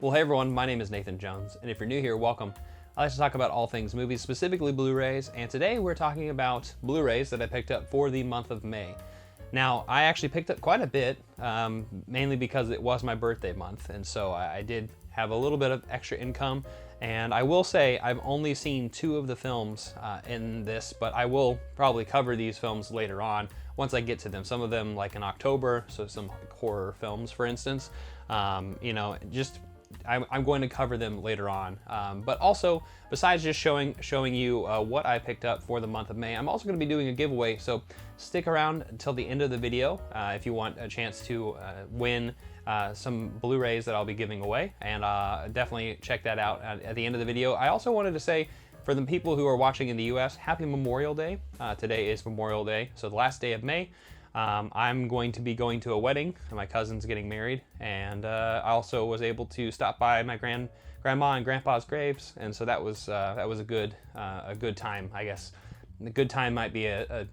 Well, hey everyone, my name is Nathan Jones, and if you're new here, welcome. I like to talk about all things movies, specifically Blu-rays, and today we're talking about Blu-rays that I picked up for the month of May. Now, I actually picked up quite a bit, mainly because it was my birthday month, and so I did have a little bit of extra income, and I will say I've only seen 2 of the films in this, but I will probably cover these films later on once I get to them. Some of them like in October, so some horror films, for instance. I'm going to cover them later on, but also besides just showing you what I picked up for the month of May, I'm also going to be doing a giveaway, so stick around until the end of the video if you want a chance to win some Blu-rays that I'll be giving away, and definitely check that out at the end of the video. I also wanted to say, for the people who are watching in the US, happy Memorial Day. Today is Memorial Day, so the last day of May. I'm going to be going to a wedding. My cousin's getting married, and I also was able to stop by my grandma and grandpa's graves, and so that was a good time, I guess. A good time might be a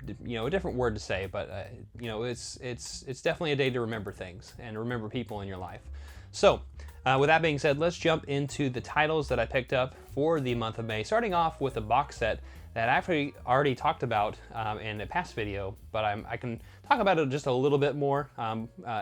different word to say, but it's definitely a day to remember things and remember people in your life. So with that being said, let's jump into the titles that I picked up for the month of May, starting off with a box set that I actually already talked about in a past video, but I can talk about it just a little bit more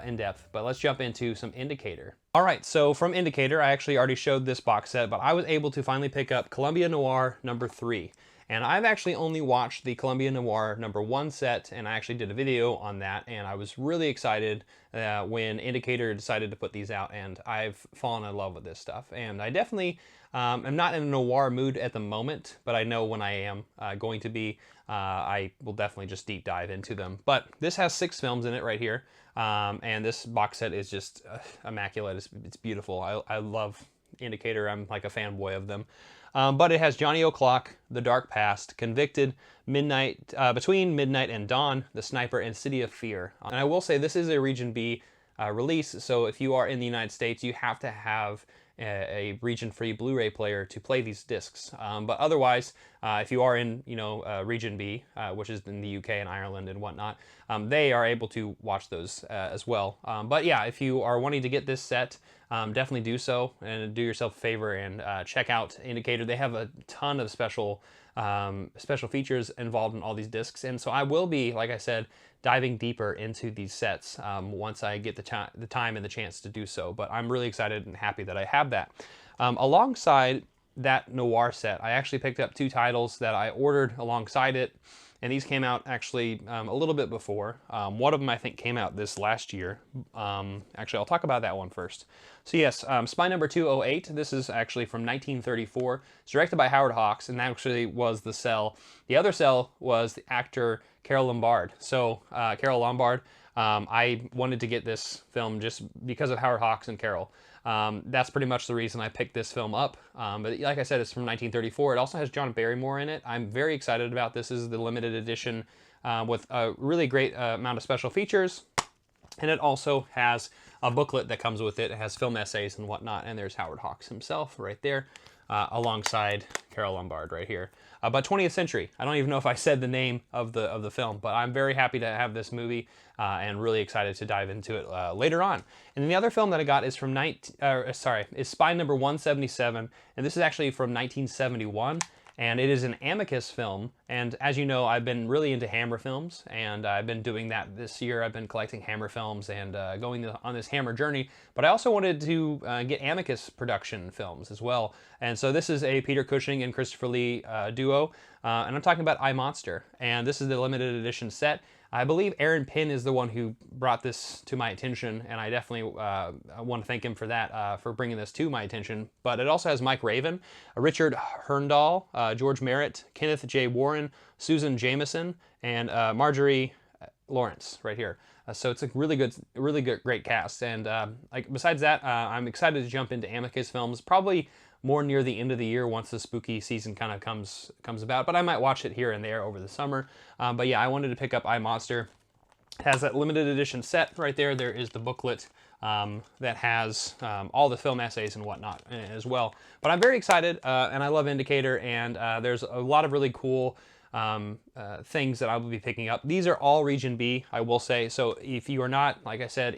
in depth. But let's jump into some Indicator. All right, so from Indicator, I actually already showed this box set, but I was able to finally pick up Columbia Noir number 3. And I've actually only watched the Columbia Noir number 1 set, and I actually did a video on that, and I was really excited when Indicator decided to put these out, and I've fallen in love with this stuff. And I definitely am not in a noir mood at the moment, but I know when I am going to be, I will definitely just deep dive into them. But this has 6 films in it right here, and this box set is just immaculate. It's beautiful. I love Indicator. I'm like a fanboy of them. But it has Johnny O'Clock, The Dark Past, Convicted, Midnight, Between Midnight and Dawn, The Sniper, and City of Fear. And I will say this is a Region B release, so if you are in the United States, you have to have a region-free Blu-ray player to play these discs. But otherwise, if you are in Region B, which is in the UK and Ireland and whatnot, they are able to watch those as well. But yeah, if you are wanting to get this set, definitely do so and do yourself a favor and check out Indicator. They have a ton of special features involved in all these discs, and so I will be, like I said, diving deeper into these sets once I get the time and the chance to do so. But I'm really excited and happy that I have that. Alongside that noir set, I actually picked up 2 titles that I ordered alongside it, and these came out actually a little bit before. One of them I think came out this last year. Actually, I'll talk about that one first. So yes, Spy Number 208, this is actually from 1934. It's directed by Howard Hawks, and that actually was the cell. The other cell was the actor Carole Lombard. So Carole Lombard, I wanted to get this film just because of Howard Hawks and Carole. That's pretty much the reason I picked this film up. But like I said, it's from 1934. It also has John Barrymore in it. I'm very excited about this. This is the limited edition with a really great amount of special features. And it also has a booklet that comes with it. It has film essays and whatnot. And there's Howard Hawks himself right there, alongside Carole Lombard right here. But 20th Century. I don't even know if I said the name of the film, but I'm very happy to have this movie and really excited to dive into it later on. And then the other film that I got is from is Spy Number 177, and this is actually from 1971. And it is an Amicus film, and as you know, I've been really into Hammer films, and I've been doing that this year. I've been collecting Hammer films and going on this Hammer journey, but I also wanted to get Amicus production films as well. And so this is a Peter Cushing and Christopher Lee duo, and I'm talking about I, Monster, and this is the limited edition set. I believe Aaron Pinn is the one who brought this to my attention, and I definitely want to thank him for that, for bringing this to my attention. But it also has Mike Raven, Richard Herndahl, George Merritt, Kenneth J. Warren, Susan Jameson, and Marjorie Lawrence right here. So it's a really good, great cast. And besides that, I'm excited to jump into Amicus films, probably more near the end of the year once the spooky season kind of comes about, but I might watch it here and there over the summer. But yeah, I wanted to pick up I, Monster. It has that limited edition set right there. There is the booklet that has all the film essays and whatnot as well. But I'm very excited, and I love Indicator, and there's a lot of really cool things that I will be picking up. These are all Region B, I will say. So if you are not, like I said,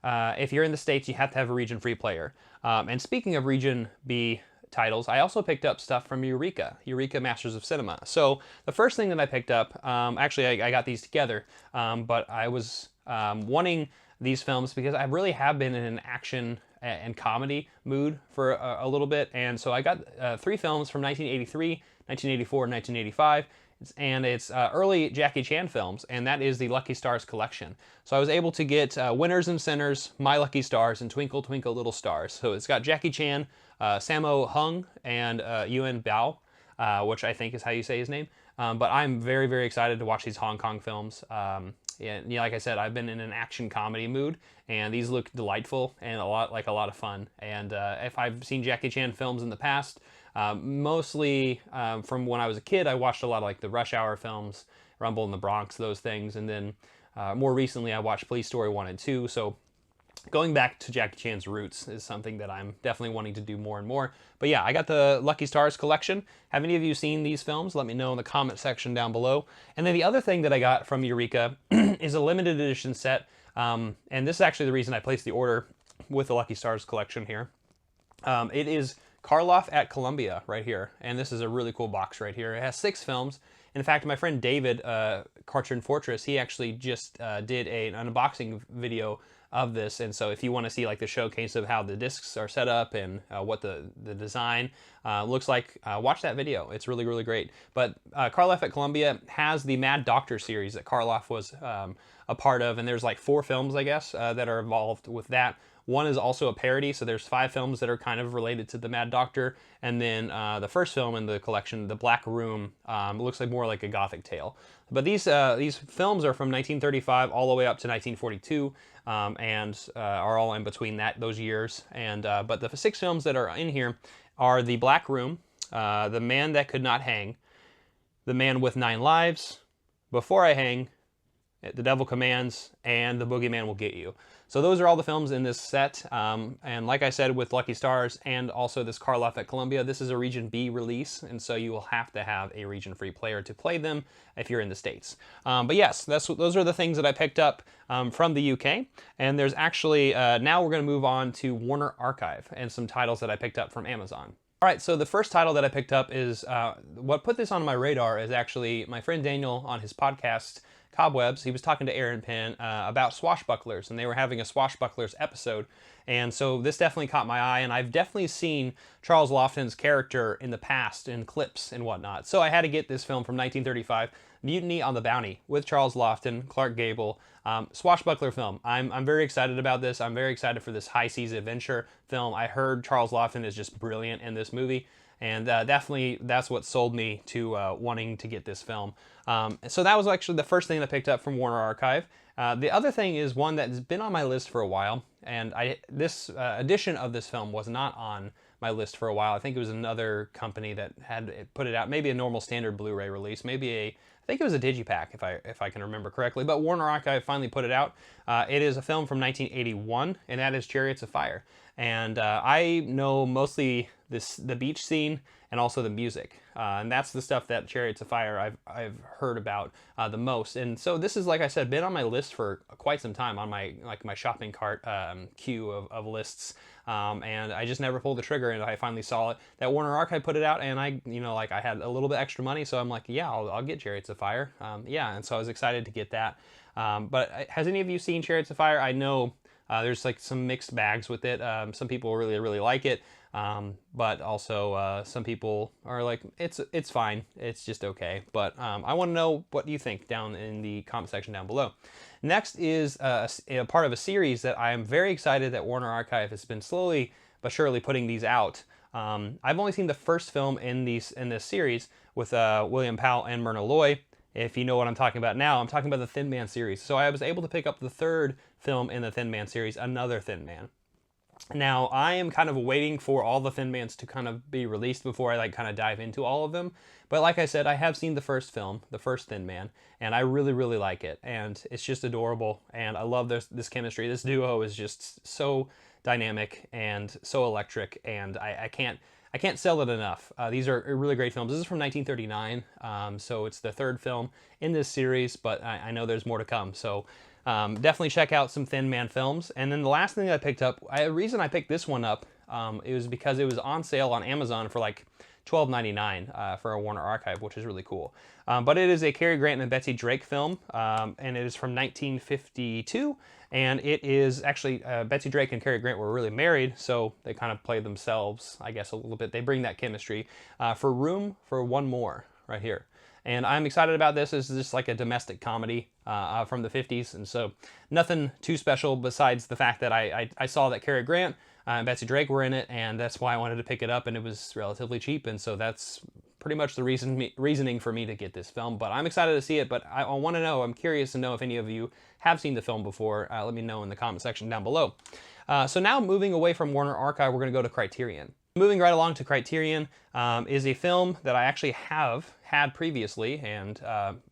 if you're in the States, you have to have a region-free player. And speaking of Region B titles, I also picked up stuff from Eureka Masters of Cinema. So the first thing that I picked up, actually I got these together, but I was wanting these films because I really have been in an action and comedy mood for a little bit, and so I got 3 films from 1983, 1984, and 1985, and it's early Jackie Chan films, and that is the Lucky Stars collection. So I was able to get Winners and Sinners, My Lucky Stars, and Twinkle Twinkle Little Stars. So it's got Jackie Chan, Sammo Hung, and Yuen Biao, which I think is how you say his name. But I'm very, very excited to watch these Hong Kong films. Yeah, like I said, I've been in an action comedy mood, and these look delightful and a lot of fun. And if I've seen Jackie Chan films in the past, mostly from when I was a kid, I watched a lot of like the Rush Hour films, Rumble in the Bronx, those things. And then more recently, I watched Police Story 1 and 2. So going back to Jackie Chan's roots is something that I'm definitely wanting to do more and more. But yeah, I got the Lucky Stars collection. Have any of you seen these films? Let me know in the comment section down below. And then the other thing that I got from Eureka is a limited edition set. And this is actually the reason I placed the order with the Lucky Stars collection here. It is Karloff at Columbia right here. And this is a really cool box right here. It has 6 films. In fact, my friend David, Cartoon Fortress, he actually just did an unboxing video of this, and so if you want to see like the showcase of how the discs are set up and what the design looks like, watch that video. It's really, really great. But Karloff at Columbia has the Mad Doctor series that Karloff was a part of, and there's like 4 films, I guess, that are involved with that. One is also a parody, so there's 5 films that are kind of related to the Mad Doctor, and then the first film in the collection, The Black Room, looks like more like a gothic tale. But these films are from 1935 all the way up to 1942, and are all in between those years. And but the 6 films that are in here are The Black Room, The Man That Could Not Hang, The Man with 9 Lives, Before I Hang, The Devil Commands, and The Boogeyman Will Get You. So those are all the films in this set, and like I said with Lucky Stars and also this Karloff at Columbia, this is a Region B release, and so you will have to have a region-free player to play them if you're in the States. But yes, those are the things that I picked up from the UK, and there's actually, now we're going to move on to Warner Archive and some titles that I picked up from Amazon. All right, so the first title that I picked up is, what put this on my radar is actually my friend Daniel on his podcast, Cobwebs. He was talking to Aaron Penn about swashbucklers, and they were having a swashbucklers episode, and so this definitely caught my eye, and I've definitely seen Charles Laughton's character in the past in clips and whatnot, so I had to get this film from 1935, Mutiny on the Bounty, with Charles Laughton, Clark Gable, swashbuckler film. I'm very excited about this. I'm very excited for this high seas adventure film. I heard Charles Laughton is just brilliant in this movie, and definitely that's what sold me to wanting to get this film. So that was actually the first thing that I picked up from Warner Archive. The other thing is one that has been on my list for a while, and this edition of this film was not on my list for a while. I think it was another company that had put it out, maybe a normal standard Blu-ray release, maybe I think it was a digipack if I can remember correctly, but Warner Archive finally put it out. It is a film from 1981, and that is Chariots of Fire. And I know mostly the beach scene and also the music, and that's the stuff that Chariots of Fire I've heard about the most. And so this is, like I said, been on my list for quite some time, on my shopping cart queue of lists, and I just never pulled the trigger. And I finally saw it that Warner Archive put it out, and I had a little bit extra money, so I'm like, yeah, I'll get Chariots of Fire. Yeah, and so I was excited to get that. But has any of you seen Chariots of Fire? I know there's like some mixed bags with it. Some people really, really like it. But also some people are like, it's fine, it's just okay. But I want to know what you think down in the comment section down below. Next is a part of a series that I am very excited that Warner Archive has been slowly but surely putting these out. I've only seen the first film in this series with William Powell and Myrna Loy. If you know what I'm talking about now, I'm talking about the Thin Man series. So I was able to pick up the 3rd film in the Thin Man series, Another Thin Man. Now, I am kind of waiting for all the Thin Mans to kind of be released before I kind of dive into all of them. But like I said, I have seen the first film, the first Thin Man, and I really, really like it. And it's just adorable, and I love this chemistry. This duo is just so dynamic and so electric, and I can't sell it enough. These are really great films. This is from 1939, so it's the 3rd film in this series, but I know there's more to come. So definitely check out some Thin Man films. And then the last thing that I picked up, the reason I picked this one up it was because it was on sale on Amazon for like $12.99 for a Warner Archive, which is really cool. But it is a Cary Grant and Betsy Drake film, and it is from 1952, and it is actually, Betsy Drake and Cary Grant were really married, so they kind of play themselves, I guess, a little bit. They bring that chemistry for Room for One More, right here. And I'm excited about this. This is just like a domestic comedy from the 50s, and so nothing too special besides the fact that I saw that Cary Grant and Betsy Drake were in it, and that's why I wanted to pick it up, and it was relatively cheap, and so that's pretty much the reasoning for me to get this film. But I'm excited to see it, but I want to know, I'm curious to know if any of you have seen the film before. Let me know in the comment section down below. So now moving away from Warner Archive, we're going to go to Criterion. Moving right along to Criterion is a film that I actually have had previously, and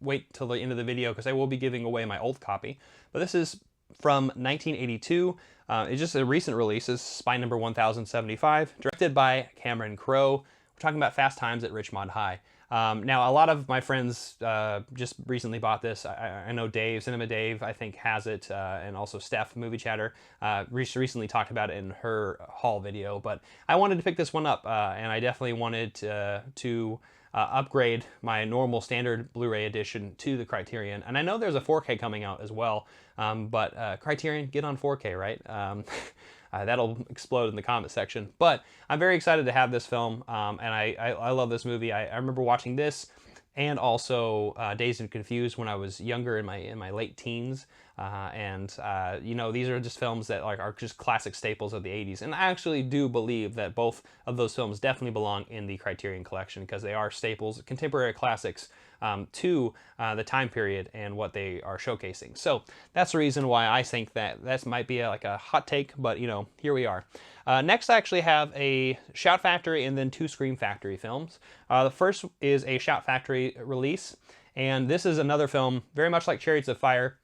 wait till the end of the video because I will be giving away my old copy. But this is from 1982. It's just a recent release. It's Spy Number 1075, directed by Cameron Crowe. We're talking about Fast Times at Richmond High. Now, a lot of my friends just recently bought this. I know Dave, Cinema Dave, I think has it, and also Steph, Movie Chatter, recently talked about it in her haul video. But I wanted to pick this one up, and I definitely wanted to upgrade my normal standard Blu-ray edition to the Criterion. And I know there's a 4K coming out as well, but Criterion, get on 4K, right? That'll explode in the comment section. But I'm very excited to have this film, and I love this movie. I remember watching this and also Dazed and Confused when I was younger, in my late teens. You know, these are just films that are just classic staples of the 80s. And I actually do believe that both of those films definitely belong in the Criterion collection because they are staples, contemporary classics to the time period and what they are showcasing. So that's the reason why I think that this might be like a hot take, but you know, here we are. Next, I actually have a Shout Factory and then two Scream Factory films. The first is a Shout Factory release, and this is another film very much like Chariots of Fire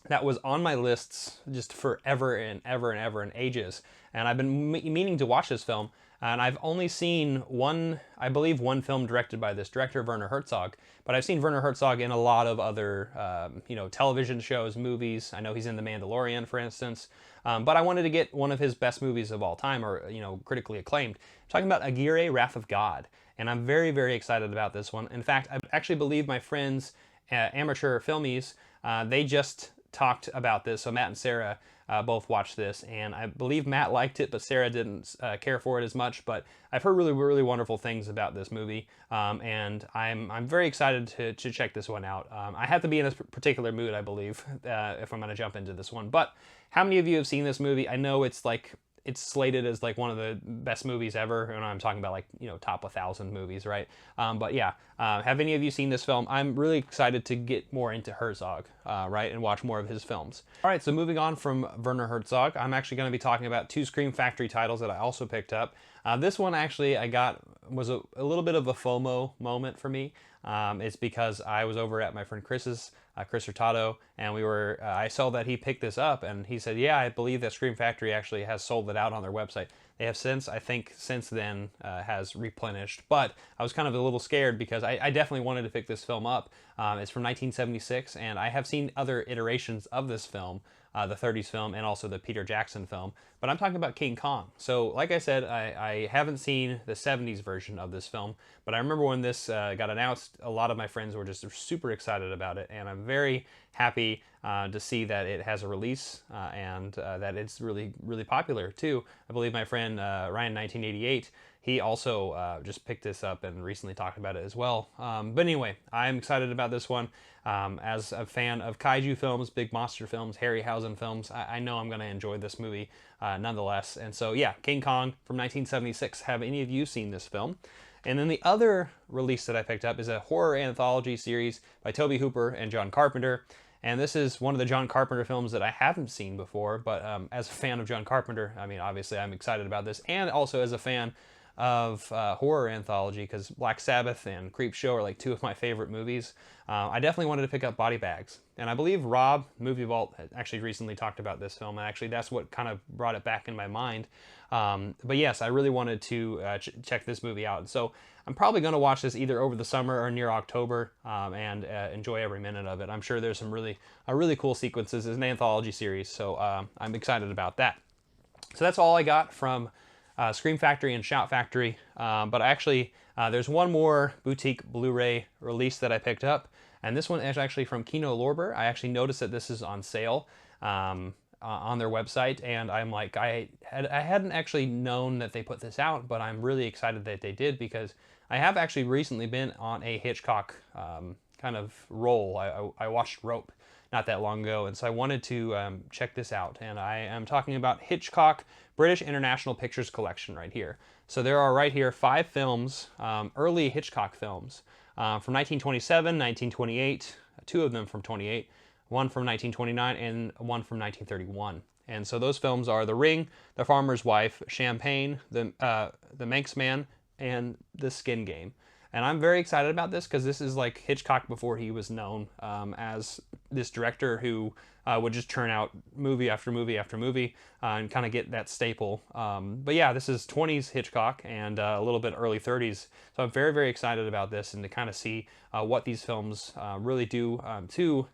that was on my lists just forever and ever and ever and ages. And I've been meaning to watch this film, and I've only seen one, I believe, one film directed by this director, Werner Herzog. But I've seen Werner Herzog in a lot of other, you know, television shows, movies. I know he's in The Mandalorian, for instance. But I wanted to get one of his best movies of all time, or, you know, critically acclaimed. I'm talking about Aguirre, Wrath of God. And I'm very, very excited about this one. In fact, I actually believe my friends, Amateur Filmies, they just talked about this. So Matt and Sarah both watched this, and I believe Matt liked it, but Sarah didn't care for it as much. But I've heard really, really wonderful things about this movie, and I'm very excited to check this one out. I have to be in a particular mood, I believe, if I'm going to jump into this one. But how many of you have seen this movie? I know it's like, it's slated as like one of the best movies ever, and I'm talking about like, you know, top 1,000 movies, right? But yeah, have any of you seen this film? I'm really excited to get more into Herzog, right, and watch more of his films. All right, so moving on from Werner Herzog, I'm actually going to be talking about two Scream Factory titles that I also picked up. This one actually I got was a little bit of a FOMO moment for me. It's because I was over at my friend Chris's, Chris Hurtado, and we were, I saw that he picked this up, and he said, yeah, I believe that Scream Factory actually has sold it out on their website. They have since, I think, since then has replenished, but I was kind of a little scared because I definitely wanted to pick this film up. It's from 1976, and I have seen other iterations of this film, the 30s film and also the Peter Jackson film, but I'm talking about King Kong. So like I said, I haven't seen the 70s version of this film, but I remember when this got announced, a lot of my friends were just super excited about it, and I'm very happy to see that it has a release and that it's really, really popular too. I believe my friend Ryan 1988, he also just picked this up and recently talked about it as well. But anyway, I'm excited about this one. As a fan of kaiju films, big monster films, Harryhausen films, I know I'm going to enjoy this movie nonetheless. And so yeah, King Kong from 1976. Have any of you seen this film? And then the other release that I picked up is a horror anthology series by Tobe Hooper and John Carpenter. And this is one of the John Carpenter films that I haven't seen before, but as a fan of John Carpenter, I mean, obviously I'm excited about this, and also as a fan of horror anthology, because Black Sabbath and Creepshow are like two of my favorite movies. I definitely wanted to pick up Body Bags, and I believe Rob, Movie Vault, actually recently talked about this film, and actually that's what kind of brought it back in my mind. But yes, I really wanted to check this movie out, so I'm probably going to watch this either over the summer or near October, and enjoy every minute of it. I'm sure there's some really cool sequences. It's an anthology series, so I'm excited about that. So that's all I got from Scream Factory and Shout Factory. But actually, there's one more boutique Blu-ray release that I picked up, and this one is actually from Kino Lorber. I actually noticed that this is on sale on their website, and I'm like, I hadn't actually known that they put this out, but I'm really excited that they did, because I have actually recently been on a Hitchcock kind of roll. I watched Rope not that long ago, and so I wanted to check this out. And I am talking about Hitchcock British International Pictures Collection right here. So there are right here 5 films, early Hitchcock films, from 1927, 1928, 2 of them from 28, 1 from 1929, and 1 from 1931. And so those films are The Ring, The Farmer's Wife, Champagne, The Manx Man, and The Skin Game. And I'm very excited about this, because this is like Hitchcock before he was known as this director who would just churn out movie after movie after movie and kind of get that staple. But yeah, this is 20s Hitchcock and a little bit early 30s. So I'm very, very excited about this, and to kind of see what these films really do to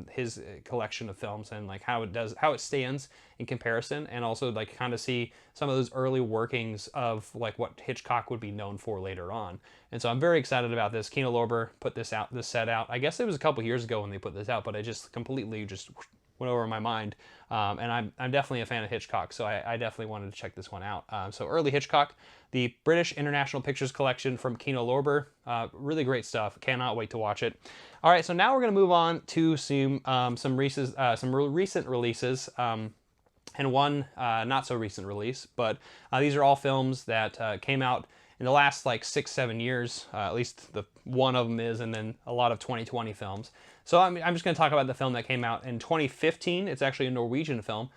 his collection of films, and like how it stands in comparison, and also like kind of see some of those early workings of like what Hitchcock would be known for later on. And so I'm very excited about this. Kino Lorber put this set out. I guess it was a couple years ago when they put this out, but I just completely went over my mind. And I'm definitely a fan of Hitchcock, so I definitely wanted to check this one out. So early Hitchcock, the British International Pictures Collection from Kino Lorber. Really great stuff. Cannot wait to watch it. All right, so now we're going to move on to some recent releases. And one not so recent release, but these are all films that came out in the last like 6-7 years, at least one of them is, and then a lot of 2020 films. So I'm just going to talk about the film that came out in 2015. It's actually a Norwegian film.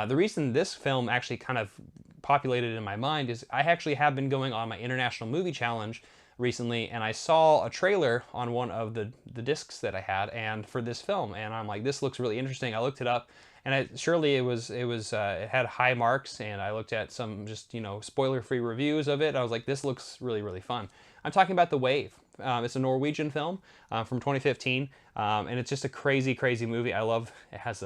The reason this film actually kind of populated in my mind is I actually have been going on my International Movie Challenge recently, and I saw a trailer on one of the discs that I had, and for this film, and I'm like, this looks really interesting. I looked it up, and it had high marks, and I looked at some just spoiler-free reviews of it. I was like, this looks really, really fun. I'm talking about The Wave. It's a Norwegian film from 2015, and it's just a crazy, crazy movie. I love it. Has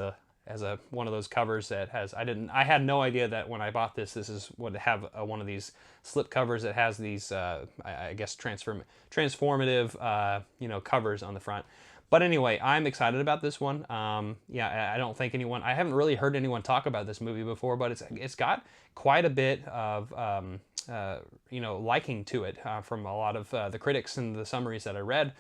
one of those covers that has, I had no idea that when I bought this would have one of these slip covers that has these I guess transformative covers on the front. But anyway, I'm excited about this one. Yeah, I haven't really heard anyone talk about this movie before, but it's got quite a bit of liking to it from a lot of the critics and the summaries that I read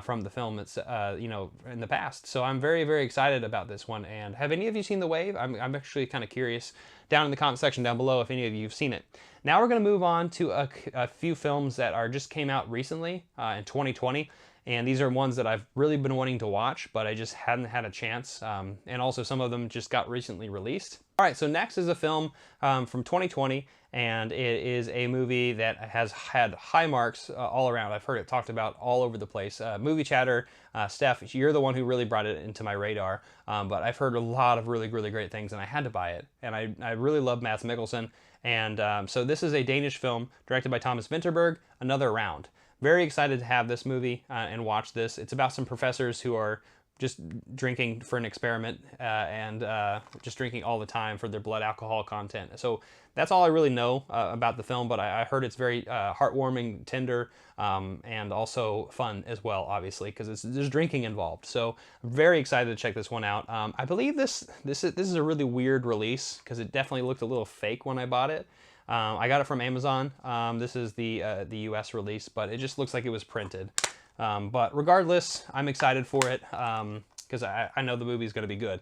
from the film. It's in the past. So I'm very, very excited about this one. And have any of you seen The Wave? I'm actually kind of curious down in the comment section down below if any of you have seen it. Now we're going to move on to a few films that just came out recently in 2020. And these are ones that I've really been wanting to watch, but I just hadn't had a chance. And also some of them just got recently released. All right, so next is a film from 2020, and it is a movie that has had high marks all around. I've heard it talked about all over the place. Movie Chatter, Steph, you're the one who really brought it into my radar, but I've heard a lot of really, really great things, and I had to buy it. And I really love Mads Mikkelsen, and so this is a Danish film directed by Thomas Vinterberg, Another Round. Very excited to have this movie and watch this. It's about some professors who are just drinking for an experiment and just drinking all the time for their blood alcohol content. So that's all I really know about the film, but I heard it's very heartwarming, tender, and also fun as well, obviously, because there's drinking involved. So I'm very excited to check this one out. I believe this is a really weird release, because it definitely looked a little fake when I bought it. I got it from Amazon. This is the US release, but it just looks like it was printed. But regardless, I'm excited for it because I know the movie's going to be good.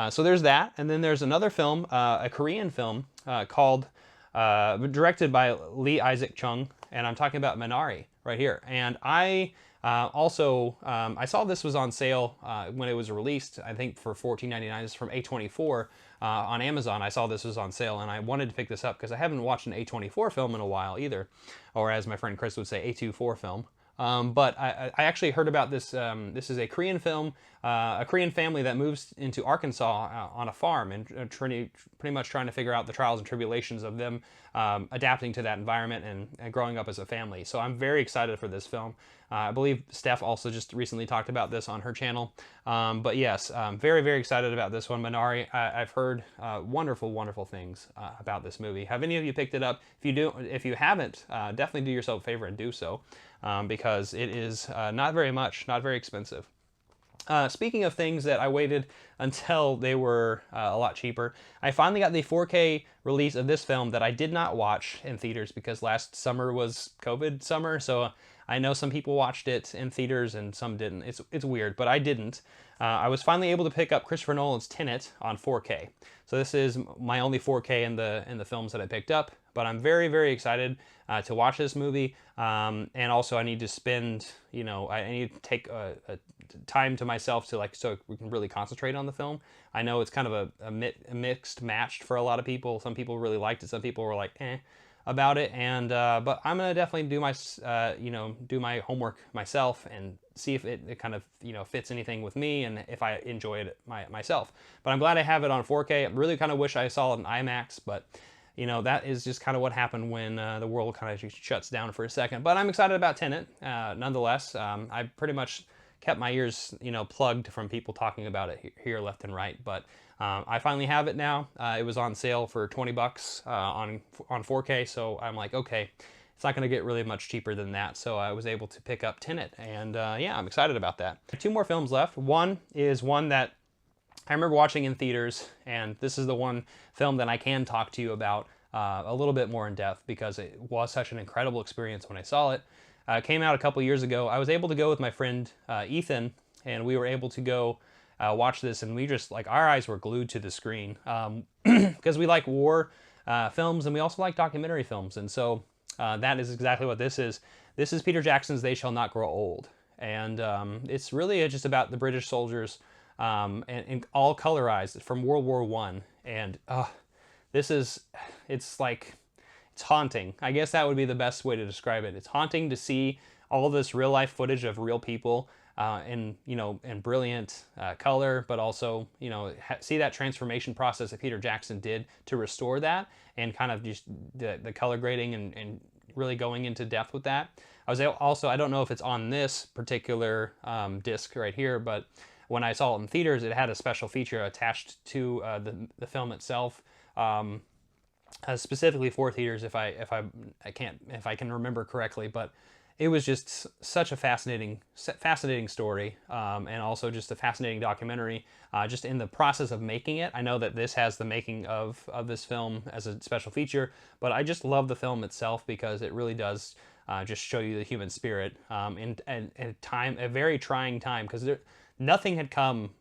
So there's that, and then there's another film, a Korean film called, directed by Lee Isaac Chung, and I'm talking about Minari right here. And I saw this was on sale when it was released, I think for $14.99. It's from A24 on Amazon. I saw this was on sale, and I wanted to pick this up because I haven't watched an A24 film in a while either, or as my friend Chris would say, A24 film. But I actually heard about this. This is a Korean film, a Korean family that moves into Arkansas on a farm and pretty much trying to figure out the trials and tribulations of them adapting to that environment and growing up as a family. So I'm very excited for this film. I believe Steph also just recently talked about this on her channel. But yes, very, very excited about this one. Minari, I've heard wonderful, wonderful things about this movie. Have any of you picked it up? If you haven't, definitely do yourself a favor and do so, because it is not very expensive. Speaking of things that I waited until they were a lot cheaper, I finally got the 4K release of this film that I did not watch in theaters because last summer was COVID summer, so I know some people watched it in theaters and some didn't. It's weird, but I didn't. I was finally able to pick up Christopher Nolan's Tennit on 4K. So this is my only 4K in the films that I picked up, but I'm very, very excited to watch this movie. And also I need to spend, I need to take a time to myself to so we can really concentrate on the film. I know it's kind of a mixed match for a lot of people. Some people really liked it. Some people were like, about it, and but I'm gonna definitely do my do my homework myself and see if it kind of fits anything with me and if I enjoy it myself. But I'm glad I have it on 4K. I really kind of wish I saw it in IMAX, but that is just kind of what happened when the world kind of just shuts down for a second. But I'm excited about Tenet nonetheless. I pretty much kept my ears plugged from people talking about it here left and right, but I finally have it now. It was on sale for 20 bucks on 4K, so I'm like, okay, it's not going to get really much cheaper than that. So I was able to pick up Tenet, and yeah, I'm excited about that. 2 more films left. One is one that I remember watching in theaters, and this is the one film that I can talk to you about a little bit more in depth because it was such an incredible experience when I saw it. It came out a couple years ago. I was able to go with my friend Ethan, and we were able to go watch this, and we just our eyes were glued to the screen because we like war films and we also like documentary films, and so that is exactly what this is. This is Peter Jackson's They Shall Not Grow Old, and it's really just about the British soldiers and all colorized from World War I, and it's haunting. I guess that would be the best way to describe it. It's haunting to see all this real life footage of real people in brilliant color, but also see that transformation process that Peter Jackson did to restore that, and kind of just the color grading and really going into depth with that. I don't know if it's on this particular disc right here, but when I saw it in theaters, it had a special feature attached to the film itself. Specifically for theaters, if I can remember correctly, but it was just such a fascinating story, and also just a fascinating documentary. Just in the process of making it, I know that this has the making of this film as a special feature, but I just love the film itself because it really does just show you the human spirit in a very trying time, because nothing had come,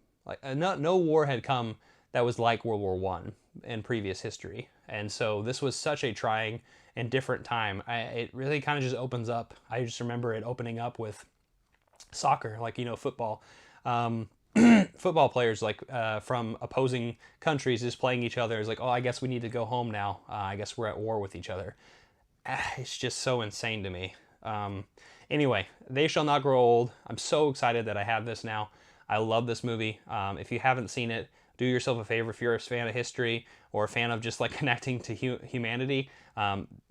no war had come that was like World War I in previous history. And so this was such a trying and different time. It really kind of just opens up. I just remember it opening up with soccer, football. Football players from opposing countries just playing each other. It's like, oh, I guess we need to go home now. I guess we're at war with each other. It's just so insane to me. Anyway, They Shall Not Grow Old. I'm so excited that I have this now. I love this movie. If you haven't seen it, do yourself a favor. If you're a fan of history or a fan of just connecting to humanity,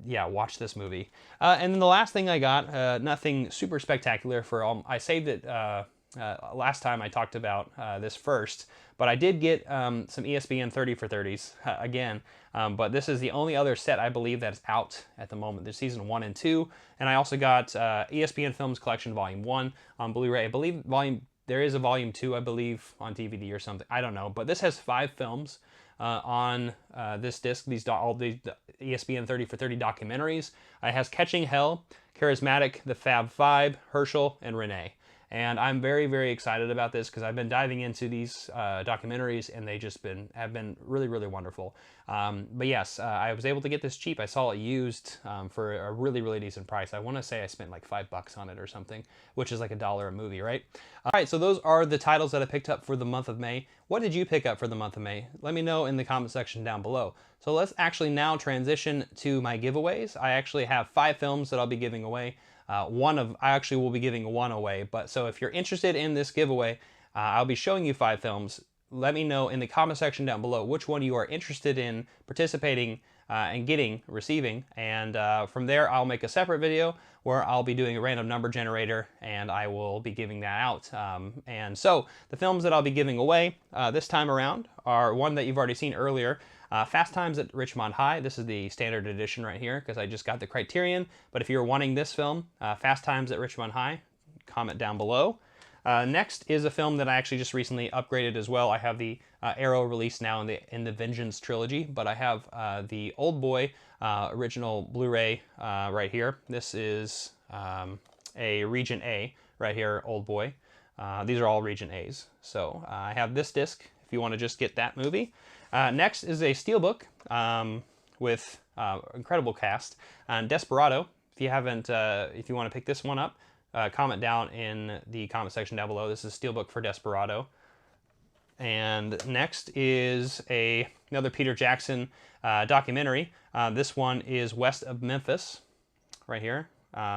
yeah, watch this movie. And then the last thing I got, nothing super spectacular I saved it last time I talked about this first, but I did get some ESPN 30 for 30s again, but this is the only other set I believe that's out at the moment. There's season 1 and 2, and I also got ESPN Films Collection Volume 1 on Blu-ray. I believe there is a volume 2, I believe, on DVD or something. I don't know. But this has 5 films on this disc. All these ESPN 30 for 30 documentaries. It has Catching Hell, Charismatic, The Fab Five, Herschel, and Renee. And I'm very, very excited about this because I've been diving into these documentaries, and they have been really, really wonderful. But yes, I was able to get this cheap. I saw it used for a really, really decent price. I want to say I spent like $5 on it or something, which is like $1 a movie, right? All right, so those are the titles that I picked up for the month of May. What did you pick up for the month of May? Let me know in the comment section down below. So let's actually now transition to my giveaways. I actually have 5 films that I'll be giving away. I actually will be giving 1 away, but so if you're interested in this giveaway, I'll be showing you 5 films. Let me know in the comment section down below which one you are interested in participating and receiving. And from there, I'll make a separate video where I'll be doing a random number generator, and I will be giving that out. And so the films that I'll be giving away this time around are one that you've already seen earlier, Fast Times at Ridgemont High. This is the standard edition right here because I just got the Criterion. But if you're wanting this film, Fast Times at Ridgemont High, comment down below. Next is a film that I actually just recently upgraded as well. I have the Arrow release now in the Vengeance trilogy, but I have the Old Boy original Blu-ray right here. This is a Region A right here, Old Boy. These are all Region A's. So I have this disc if you want to just get that movie. Next is a Steelbook with incredible cast. Desperado. If you haven't, if you want to pick this one up, comment down in the comment section down below. This is Steelbook for Desperado. And next is another Peter Jackson documentary. This one is West of Memphis, right here.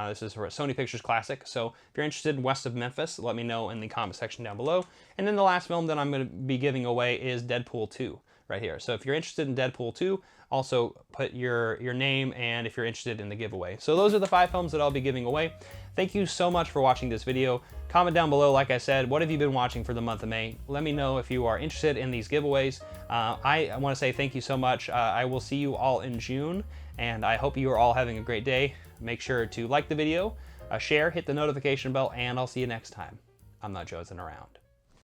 This is for a Sony Pictures Classic. So if you're interested in West of Memphis, let me know in the comment section down below. And then the last film that I'm going to be giving away is Deadpool 2, right here. So if you're interested in Deadpool 2, also put your name and if you're interested in the giveaway. So those are the 5 films that I'll be giving away. Thank you so much for watching this video. Comment down below, like I said, what have you been watching for the month of May? Let me know if you are interested in these giveaways. I want to say thank you so much. I will see you all in June, and I hope you are all having a great day. Make sure to like the video, share, hit the notification bell, and I'll see you next time. I'm not Josin' around.